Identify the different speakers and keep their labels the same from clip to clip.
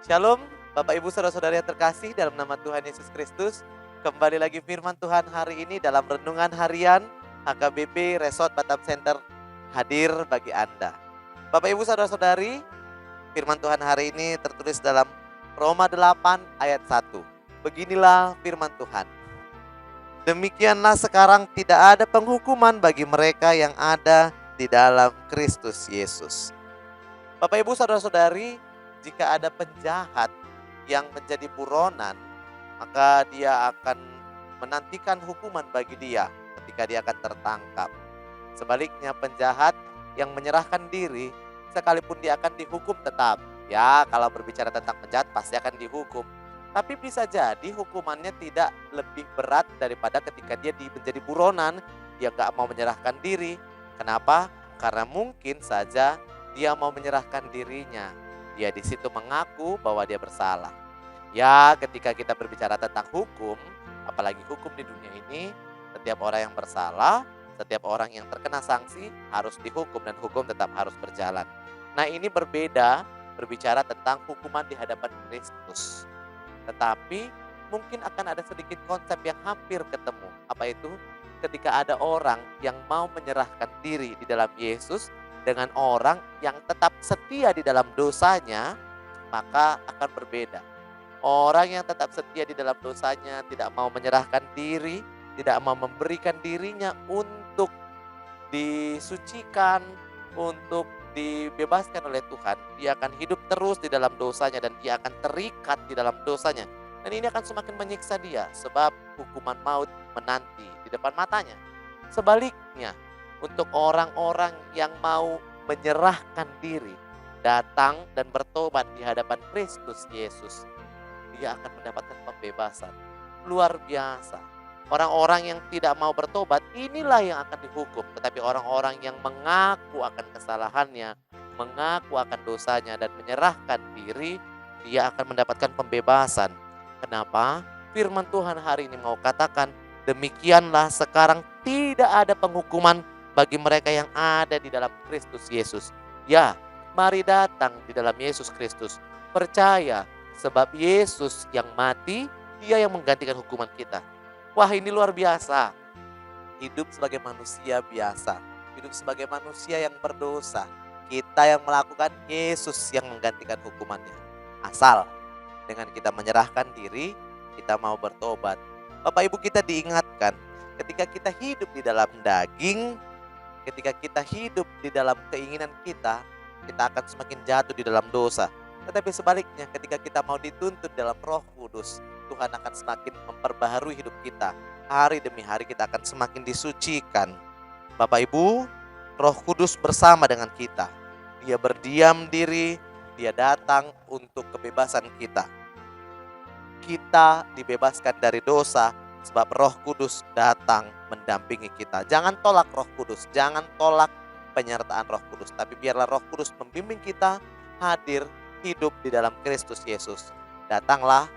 Speaker 1: Shalom, Bapak Ibu Saudara-saudari yang terkasih dalam nama Tuhan Yesus Kristus. Kembali lagi firman Tuhan hari ini dalam renungan harian HKBP Resort Batam Center hadir bagi Anda. Bapak Ibu Saudara-saudari, firman Tuhan hari ini tertulis dalam Roma 8 ayat 1. Beginilah firman Tuhan. Demikianlah sekarang tidak ada penghukuman bagi mereka yang ada di dalam Kristus Yesus. Bapak Ibu Saudara-saudari, jika ada penjahat yang menjadi buronan, maka dia akan menantikan hukuman bagi dia ketika dia akan tertangkap. Sebaliknya penjahat yang menyerahkan diri, sekalipun dia akan dihukum tetap. Ya, kalau berbicara tentang penjahat pasti akan dihukum. Tapi bisa jadi hukumannya tidak lebih berat daripada ketika dia menjadi buronan, dia gak mau menyerahkan diri. Kenapa? Karena mungkin saja dia mau menyerahkan dirinya. Dia di situ mengaku bahwa dia bersalah. Ya, ketika kita berbicara tentang hukum, apalagi hukum di dunia ini, setiap orang yang bersalah, setiap orang yang terkena sanksi harus dihukum dan hukum tetap harus berjalan. Nah, ini berbeda berbicara tentang hukuman di hadapan Kristus. Tetapi mungkin akan ada sedikit konsep yang hampir ketemu. Apa itu? Ketika ada orang yang mau menyerahkan diri di dalam Yesus dengan orang yang tetap setia di dalam dosanya, maka akan berbeda. Orang yang tetap setia di dalam dosanya, tidak mau menyerahkan diri, tidak mau memberikan dirinya untuk disucikan, untuk dibebaskan oleh Tuhan, dia akan hidup terus di dalam dosanya dan dia akan terikat di dalam dosanya. Dan ini akan semakin menyiksa dia sebab hukuman maut menanti di depan matanya. Sebaliknya, untuk orang-orang yang mau menyerahkan diri, datang dan bertobat di hadapan Kristus Yesus, dia akan mendapatkan pembebasan. Luar biasa. Orang-orang yang tidak mau bertobat, inilah yang akan dihukum. Tetapi orang-orang yang mengaku akan kesalahannya, mengaku akan dosanya dan menyerahkan diri, dia akan mendapatkan pembebasan. Kenapa? Firman Tuhan hari ini mau katakan, demikianlah sekarang tidak ada penghukuman bagi mereka yang ada di dalam Kristus Yesus. Ya, mari datang di dalam Yesus Kristus. Percaya, sebab Yesus yang mati, dia yang menggantikan hukuman kita. Wah, ini luar biasa. Hidup sebagai manusia biasa. Hidup sebagai manusia yang berdosa. Kita yang melakukan, Yesus yang menggantikan hukumannya. Asal dengan kita menyerahkan diri, kita mau bertobat. Bapak Ibu, kita diingatkan, ketika kita hidup di dalam daging, ketika kita hidup di dalam keinginan kita akan semakin jatuh di dalam dosa. Tetapi sebaliknya, ketika kita mau dituntun dalam Roh Kudus, Tuhan akan semakin memperbaharui hidup kita. Hari demi hari kita akan semakin disucikan. Bapak Ibu, Roh Kudus bersama dengan kita. Dia berdiam diri, dia datang untuk kebebasan kita. Kita dibebaskan dari dosa, sebab Roh Kudus datang mendampingi kita. Jangan tolak Roh Kudus, jangan tolak penyertaan Roh Kudus. Tapi biarlah Roh Kudus membimbing kita hadir hidup di dalam Kristus Yesus. Datanglah,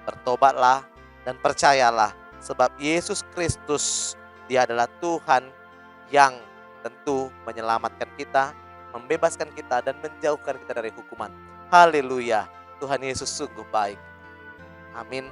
Speaker 1: bertobatlah, dan percayalah. Sebab Yesus Kristus, dia adalah Tuhan yang tentu menyelamatkan kita, membebaskan kita, dan menjauhkan kita dari hukuman. Haleluya, Tuhan Yesus sungguh baik. Amin.